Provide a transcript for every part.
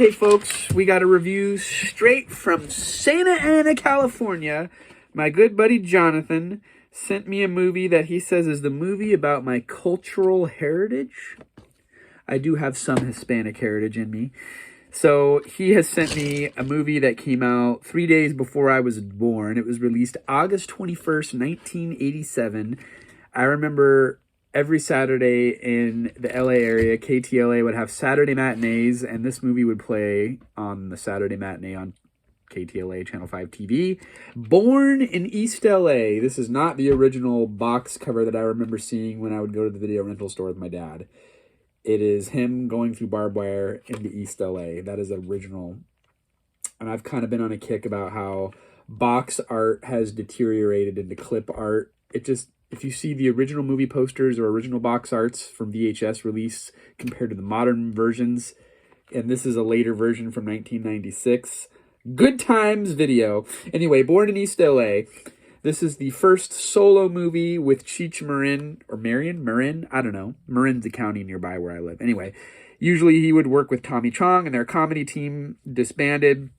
Hey folks, we got a review straight from Santa Ana, California. My good buddy Jonathan sent me a movie that he says is the movie about my cultural heritage. I do have some Hispanic heritage in me. So he has sent me a movie that came out 3 days before I was born. It was released August 21st, 1987. I remember every Saturday in the LA area, KTLA would have Saturday matinees, and this movie would play on the Saturday matinee on KTLA Channel 5 TV. Born in East LA. This is not the original box cover that I remember seeing when I would go to the video rental store with my dad. It is him going through barbed wire into East LA. That is original. And I've kind of been on a kick about how box art has deteriorated into clip art. If you see the original movie posters or original box arts from VHS release compared to the modern versions, and this is a later version from 1996, good times video. Anyway, Born in East LA. This is the first solo movie with Cheech Marin, or Marin? I don't know. Marin's a county nearby where I live. Anyway, usually he would work with Tommy Chong, and their comedy team disbanded.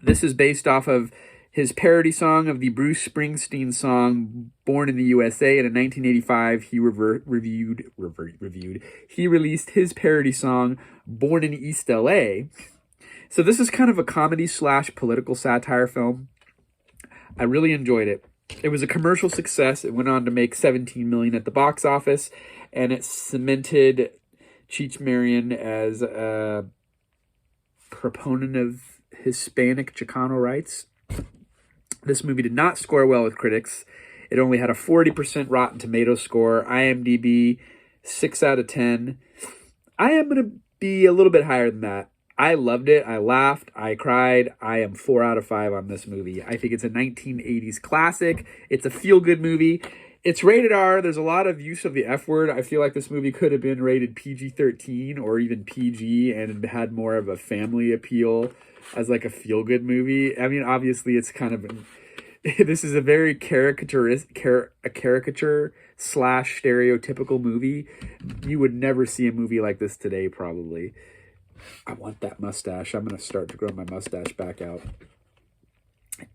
This is based off of his parody song of the Bruce Springsteen song Born in the USA. And in 1985, he he released his parody song Born in East LA. So this is kind of a comedy / political satire film. I really enjoyed it. It was a commercial success. It went on to make $17 million at the box office, and it cemented Cheech Marin as a proponent of Hispanic Chicano rights. This movie did not score well with critics. It only had a 40% Rotten Tomatoes score. IMDb, 6 out of 10. I am going to be a little bit higher than that. I loved it. I laughed. I cried. I am 4 out of 5 on this movie. I think it's a 1980s classic. It's a feel-good movie. It's rated R. There's a lot of use of the F word. I feel like this movie could have been rated PG-13 or even PG and had more of a family appeal as like a feel-good movie. I mean, obviously, it's kind of this is a very caricature / stereotypical movie. You would never see a movie like this today, probably. I want that mustache. I'm going to start to grow my mustache back out.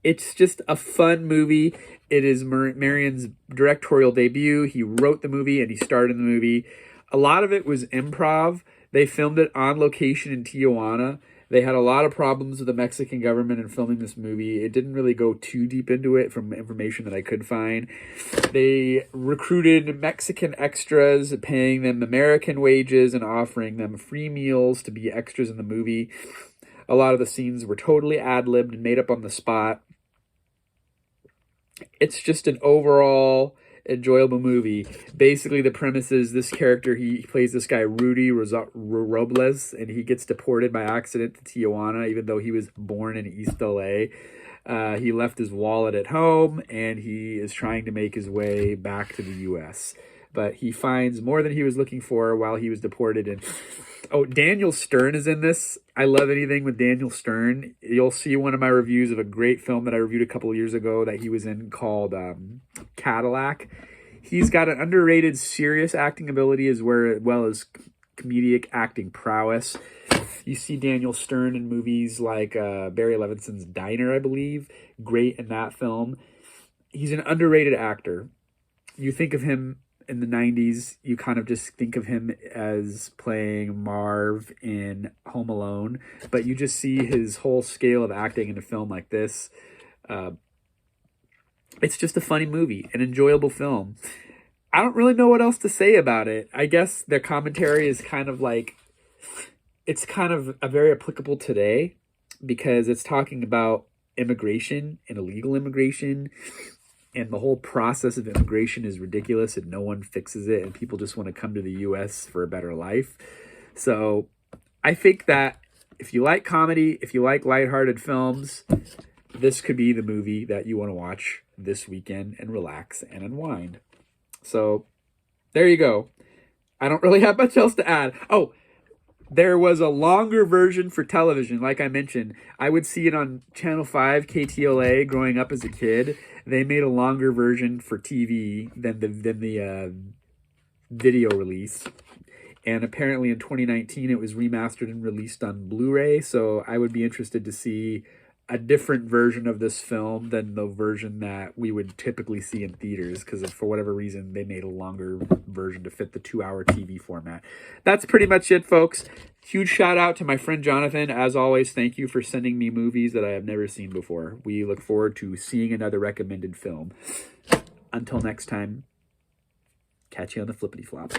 It's just a fun movie. It is Marin's directorial debut. He wrote the movie and he starred in the movie. A lot of it was improv. They filmed it on location in Tijuana. They had a lot of problems with the Mexican government in filming this movie. It didn't really go too deep into it from information that I could find. They recruited Mexican extras, paying them American wages and offering them free meals to be extras in the movie. A lot of the scenes were totally ad-libbed and made up on the spot. It's just an overall enjoyable movie. Basically, the premise is this character, he plays this guy Rudy Robles, and he gets deported by accident to Tijuana, even though he was born in East LA. He left his wallet at home, and he is trying to make his way back to the U.S., but he finds more than he was looking for while he was deported. And oh, Daniel Stern is in this. I love anything with Daniel Stern. You'll see one of my reviews of a great film that I reviewed a couple of years ago that he was in called Cadillac. He's got an underrated serious acting ability as well as comedic acting prowess. You see Daniel Stern in movies like Barry Levinson's Diner, I believe. Great in that film. He's an underrated actor. You think of him in the 90s, you kind of just think of him as playing Marv in Home Alone, but you just see his whole scale of acting in a film like this. It's just a funny movie, an enjoyable film. I don't really know what else to say about it. I guess their commentary is kind of like, it's kind of very applicable today because it's talking about immigration and illegal immigration. And the whole process of immigration is ridiculous and no one fixes it. And people just want to come to the U.S. for a better life. So I think that if you like comedy, if you like lighthearted films, this could be the movie that you want to watch this weekend and relax and unwind. So there you go. I don't really have much else to add. Oh, there was a longer version for television. Like I mentioned, I would see it on Channel 5, KTLA, growing up as a kid. They made a longer version for TV than the video release. And apparently in 2019, it was remastered and released on Blu-ray. So I would be interested to see a different version of this film than the version that we would typically see in theaters, because for whatever reason they made a longer version to fit the 2-hour TV format. That's pretty much it, folks. Huge shout out to my friend Jonathan. As always, thank you for sending me movies that I have never seen before. We look forward to seeing another recommended film. Until next time, catch you on the flippity flop.